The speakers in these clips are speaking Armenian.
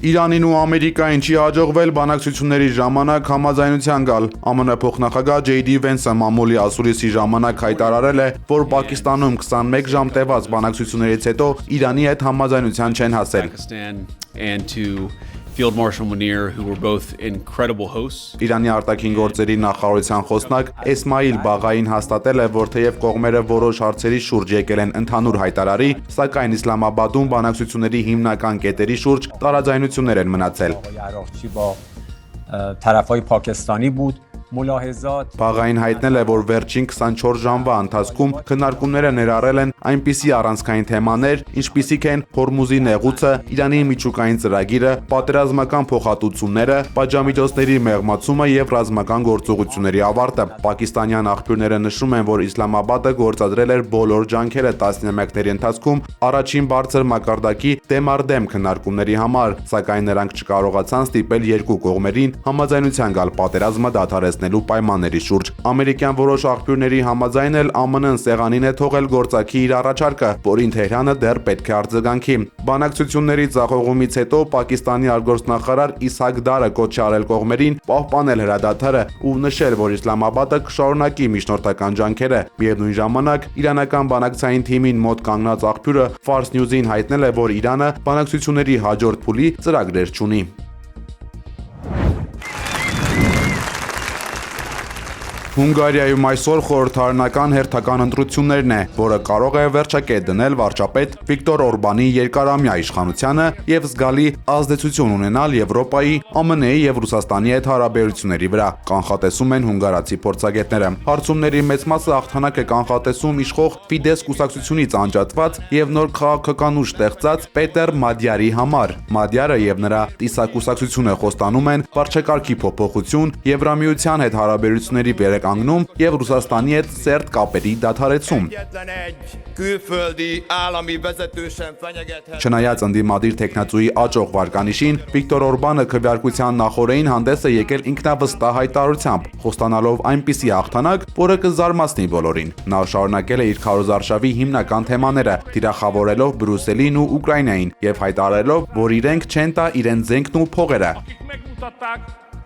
Իրանին ու Ամերիկային չի հաջողվել բանակցությունների ժամանակ համաձայնության գալ։ ԱՄՆ փոխնախագահ Ջեյ Դի Վենսը մամուլի ասուլիսի ժամանակ հայտարարել է, որ Պակիստանում 21 ժամ տևած բանակցություններից հետո Իրանի հետ համաձայնության չեն հասել։ And to Field Marshal Munir, who were both incredible hosts. Իրանի արտաքին գործերի նախարարության խոսնակ Էսմայիլ Բաղային հաստատել է, որ թեև կողմերը որոշ հարցերի շուրջ եկել են ընդհանուր հայտարարի, սակայն Իսլամաբադում բանակցությունների հիմնական կետերի շուրջ տարաձայնություններ են մնացել։ Բաղային հայտնել է, որ վերջին 24 ժամվա ընթացքում քննարկումները ներառել են այնպիսի առանցքային թեմաներ, ինչպիսիք են Հորմուզի նեղուցը, Իրանի միջուկային ծրագիրը, պատերազմական փոխհատուցումները, պատժամիջոցների մեղմացումը եւ ռազմական գործողությունների ավարտը։ Պակիստանյան աղբյուրները նշում են, որ Իսլամաբադը գործադրել էր բոլոր ջանքերը տասնամյակների ընթացքում առաջին բարձր մակարդակի դեմարդեմ քննարկումների համար, սակայն նրանք չկարողացան ստիպել երկու կողմերին համաձայնության գալ պատերազմը դադարեցնելու պայմանների շուրջ։ Ամերիկյան որոշ աղբյուրների համաձայն էլ ԱՄՆ-ն սեղանին է թողել գործաքի իր առաջարկը, որին Թեհրանը դեռ պետք է արձագանքի։ Բանակցությունների ձախողումից հետո Պակիստանի արտգործնախարար Իսհակ Դարը կոչ արել կողմերին պահպանել հրադադարը ու նշել, որ Իսլամաբադը կշարունակի միջնորդական ջանքերը։ Միևնույն ժամանակ իրանական բանակցային թիմին մոտ կանգնած աղբյուրը Fars News-ին հայտնել է, որ Իրանը բանակցությունների հաջորդ փուլի ծրագրեր չունի։ Հունգարիայում այսօր խորհրդարանական հերթական ընտրություններն է, որը կարող է վերջակետ դնել վարչապետ Վիկտոր Օրբանի երկարամյա իշխանությանը եւ զգալի ազդեցություն ունենալ Եվրոպայի, ԱՄՆ-ի եւ Ռուսաստանի հետ հարաբերությունների վրա, կանխատեսում են հունգարացի փորձագետները։ Հարցումների մեծ մասը հաղթանակ է կանխատեսում իշխող Ֆիդես կուսակցությունից անջատված եւ նոր քաղաքականուշ ստեղծած Պետեր Մադյարի համար։ Մադյարը եւ նրա Տիսա-կուսակցությունը խոստանում են վարչակարգի փոփոխություն, Եվրամիության հետ հարաբերությունների անգնում եւ Ռուսաստանի հետ սերտ կապերի դադարեցում։ Չնայած ընդդիմադիր տեխնացուի աճող վարկանիշին, Վիկտոր Օրբանը քվեարկության նախօրեին հանդես է եկել ինքնավստահ հայտարարությամբ, խոստանալով այնպիսի հաղթանակ, որը կզարմացնի բոլորին։ Նա շարունակել է իր քարոզարշավի հիմնական թեմաները, թիրախավորելով Բրյուսելին ու Ուկրաինային եւ հայտարարելով, որ իրենք չեն տա իրենց զենքն ու փողերը։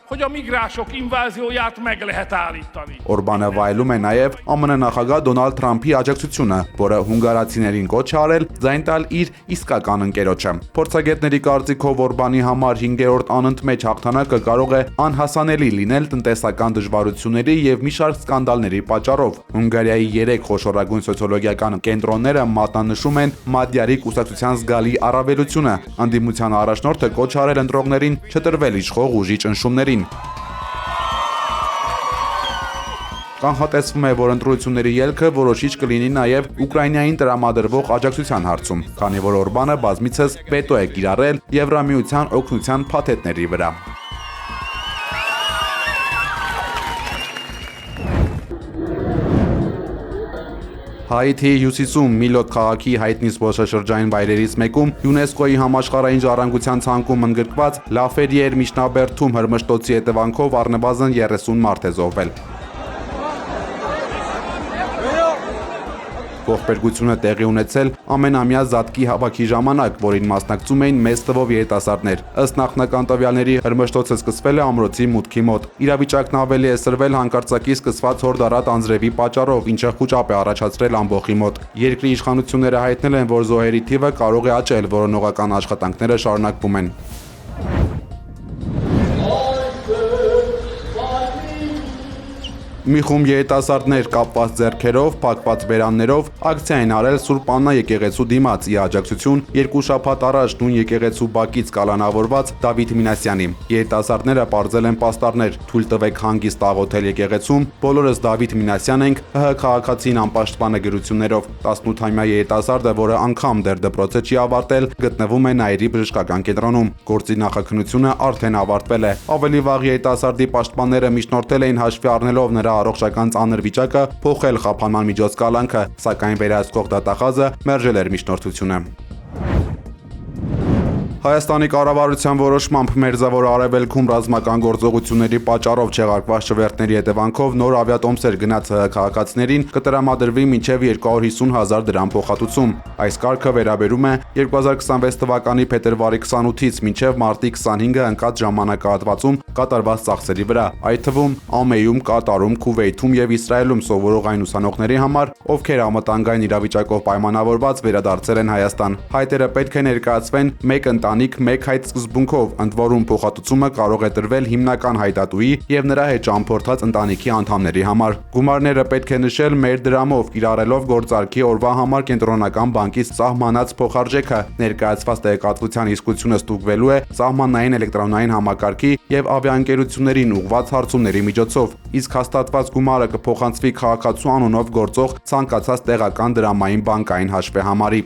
hogy a migránsok invázióját meg lehet állítani. Օրբանը վայելում է նաև ԱՄՆ նախագահ Դոնալդ Թրամփի աջակցությունը, որը հունգարացիներին կոչ է արել ձայն տալ իր իսկական ընկերոջը։ Փորձագետների կարծիքով Օրբանի համար 5-րդ անընդմեջ հաղթանակը կարող է անհասանելի լինել տնտեսական դժվարությունների եւ մի շարք սկանդալների պատճառով։ Հունգարիայի 3 խոշորագույն սոցիոլոգիական կենտրոնները մատնանշում են Մադյարի կուսակցության զգալի առավելությունը։ Անդիմության առաջնորդը կոչ արել ընտրողներին չտրվել իշխող ուժի ճնշումներին։ Կանխատեսվում է, որ ընտրությունների ելքը որոշիչ կլինի նաև Ուկրաինային տրամադրվող աջակցության հարցում, քանի որ Օրբանը բազմիցս վետո է կիրառել Եվրամիության օգնության փաթեթների վրա։ Հայիթիի հյուսիսում Միլոտ քաղաքի հայտնի զբոսաշրջային վայրերից մեկում ՅՈՒՆԵՍԿՕ-ի համաշխարհային ժառանգության ցանկում ընդգրկված Լաֆերիեր միջնաբերդում հրմշտոցի հետևանքով առնվազն 30 մարդ է զոհվել։ Ողբերգությունը տեղի ունեցել ամենամյա Զատկի հավաքի ժամանակ, որին մասնակցում էին մեծ թվով երիտասարդներ։ Ըստ նախնական տվյալների, հրմշտոցը սկսվել է ամրոցի մուտքի մոտ։ Իրավիճակն ավելի է սրվել հանկարծակի սկսված հորդառատ անձրևի պատճառով, ինչը խուճապ է առաջացրել ամբոխի մոտ։ Երկրի իշխանությունները հայտնել են, որ զոհերի թիվը կարող է աճել, որոնողական աշխատանքները շարունակվում են։ Մի խումբ երիտասարդներ կապված ձեռքերով, փակված բերաններով ակցիա են արել Սուրբ Աննա եկեղեցու դիմաց՝ ի աջակցություն երկու շաբաթ առաջ նույն եկեղեցու բակից կալանավորված Դավիթ Մինասյանի։ Երիտասարդները պարզել են պաստառներ՝ թույլ տվեք հանգիստ աղոթել եկեղեցում, բոլորս Դավիթ Մինասյան ենք, ՀՀ քաղաքացին անպաշտպան գրություններով։ 18-ամյա երիտասարդը, որը անգամ դեռ դպրոցը չի ավարտել, գտնվում է Նաիրի բժշկական կենտրոնում։ Գործի նախաքննությունը արդեն ավարտվել է։ Ավելի վաղ երիտասարդի պաշտպանները միջնորդել էին հաշվի առնելով նրա առողջական ծանր վիճակը փոխել խափանման միջոցկալանքը, սակայն վերահսկող դատախազը մերժել էր միջնորդությունը։ Հայաստանի կառավարության որոշմամբ Մերձավոր Արևելքում ռազմական գործողությունների պատճառով չեղարկված շվերտների հետևանքով նոր ավիատոմսեր գնաց քաղաքացիներին կտրամադրվի մինչև 250,000 դրամ փոխհատուցում։ Այս կարգը վերաբերում է 2026 թվականի փետրվարի 28-ից մինչև մարտի 25-ը ընկած ժամանակահատվածում կատարված ծախսերի վրա, այդ թվում ԱՄԷ-ում, Կատարում, Քուվեյթում եւ Իսրայելում սովորող այն ուսանողների համար, ովքեր անվտանգային իրավիճակով պայմանավորված վերադարձել են Հայաստան։ Հայտերը պետք է ներկայացվեն մեկ ընտանիք մեկ հայտ սկզբունքով, ընդ որում փոխհատուցումը կարող է տրվել հիմնական հայտատուի եւ նրա հետ ճամփորդած ընտանիքի անդամների համար։ Գումարները պետք է նշել մեր դրամով, կիրառելով գործարքի օրվա համար կենտրոնական բանկից սահմանած փոխարժեքը։ Ներկայացված տեղեկատվության իսկությունը ստուգվելու է սահմանային էլեկտրոնային համակարգի եւ ավիաընկերություններին ուղղված հարցումների միջոցով, իսկ հաստատված գումարը կփոխանցվի քաղաքացու անունով գործող ցանկացած տեղական դրամային բանկային հաշվեհամարի։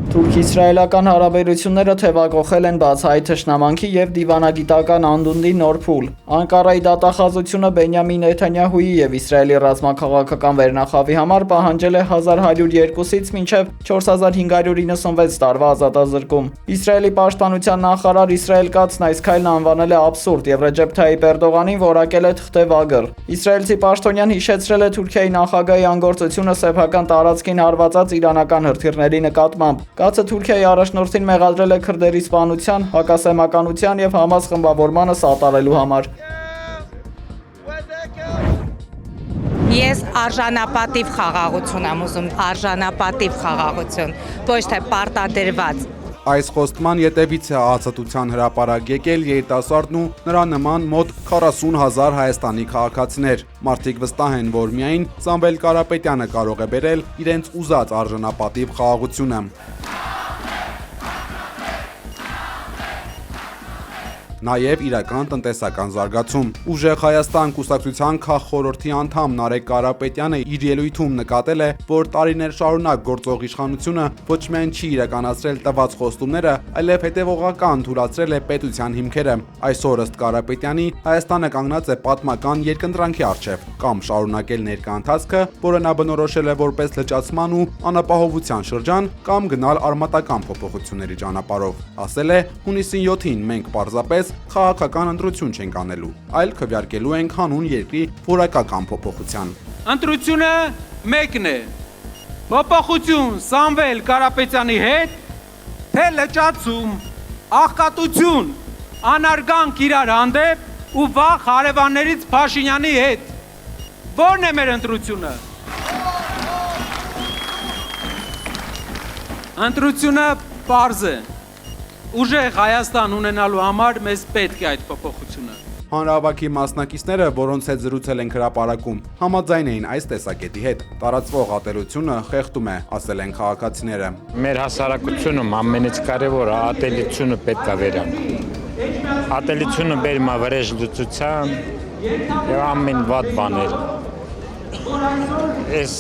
Թուրք-իսրայելական հարաբերությունները թևակողել են բացահայտ թշնամանքի եւ դիվանագիտական անդունդի նոր փուլ։ Անկարայի դատախազությունը Բենյամին Նեթանյահուի եւ Իսրայելի ռազմաքաղաքական վերնախավի համար պահանջել է 1102-ից մինչև 4596 տարվա ազատազրկում։ Իսրայելի պաշտպանության նախարար Իսրայել Կացն այս քայլն անվանել է աբսուրդ եւ Ռեջեփ Թայիփ Էրդողանին որակել է թղթեվագր։ Իսրայելցի պաշտոնյան հիշեցրել է Թուրքիայի նախագահի անգործությունը սեփական տարածքին հարվածած իրանական հրթիռների նկատմամբ։ Կացը Թուրքիայի առաջնորդին մեղադրել է քրդերի սպանության, հակասեմականության եւ Համաս խմբավորմանը սատարելու համար։ Ես արժանապատիվ խաղաղություն եմ ուզում, արժանապատիվ խաղաղություն, ոչ թե պարտադրված։ Այս խոստման ետևից է ազատության հրապարակ եկել երիտասարդն ու նրա նման մոտ 40,000 Հայաստանի քաղաքացիներ։ Մարդիկ վստահ են, որ միայն Սամվել Կարապետյանը կարող է բերել իրենց ուզած արժանապատիվ խաղաղությունը։ Նաև իրական տնտեսական զարգացում։ Ուժեղ Հայաստան կուսակցության քաղխորհրդի անդամ Նարեկ Կարապետյանը իր ելույթում նկատել է, որ տարիներ շարունակ գործող իշխանությունը ոչ միայն չի իրականացրել տված խոստումները, այլև հետևողական թուլացրել է պետության հիմքերը։ Այսօր ըստ Կարապետյանի Հայաստանը կանգնած է պատմական երկընտրանքի առջև, կամ շարունակել ներկա ընթացքը, որը նա բնորոշել է որպես լճացման ու անապահովության շրջան, կամ գնալ արմատական փոփոխությունների ճանապարհով։ Ասել է հունիսի 7-ին մենք պարզապես քաղաքական ընտրություն չենք անելու, այլ քվեարկելու ենք հանուն երկրի որակական փոփոխության։ Ընտրությունը մեկն է։ Փոփոխություն Սամվել Կարապետյանի հետ, թե լճացում, աղքատություն, անարգանք իրար հանդեպ ու վաղ հարևաններից Փաշինյանի հետ։ Ո՞րն է մեր ընտրությունը։ Ընտրությունը պարզ է։ Ուժեղ Հայաստան ունենալու համար մեզ պետք է այդ փոփոխությունը։ Հանրահավաքի մասնակիցները, որոնց հետ զրուցել ենք հրապարակում, համաձայն էին այս տեսակետի հետ։ Տարածվող ատելությունը խեղդում է, ասել են քաղաքացիները։ Մեր հասարակությունում ամենից կարևորը ատելությունը պետք է վերանա։ Ատելությունը բերում է վրեժլուծության եւ ամեն վատ բաներ։ Այս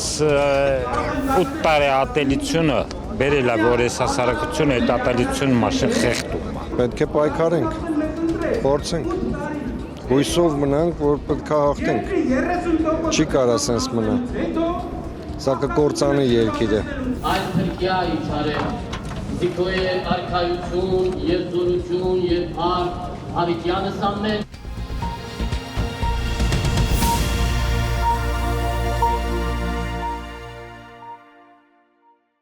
8 տարի ատելությունը բերել է, որ այս հասարակությունը այդ ատելությունը մաշին խեղդում է։ Պետք է պայքարենք, փորձենք, հույսով մնանք, որ պետք է հաղթենք։ Չի կարա սենց մնա։ Սա կկործանի երկիրը։ Այս Թուրքիա իջարե, զիքոյ արքայություն, եւ զորություն, եւ հարավիտյանս ամեն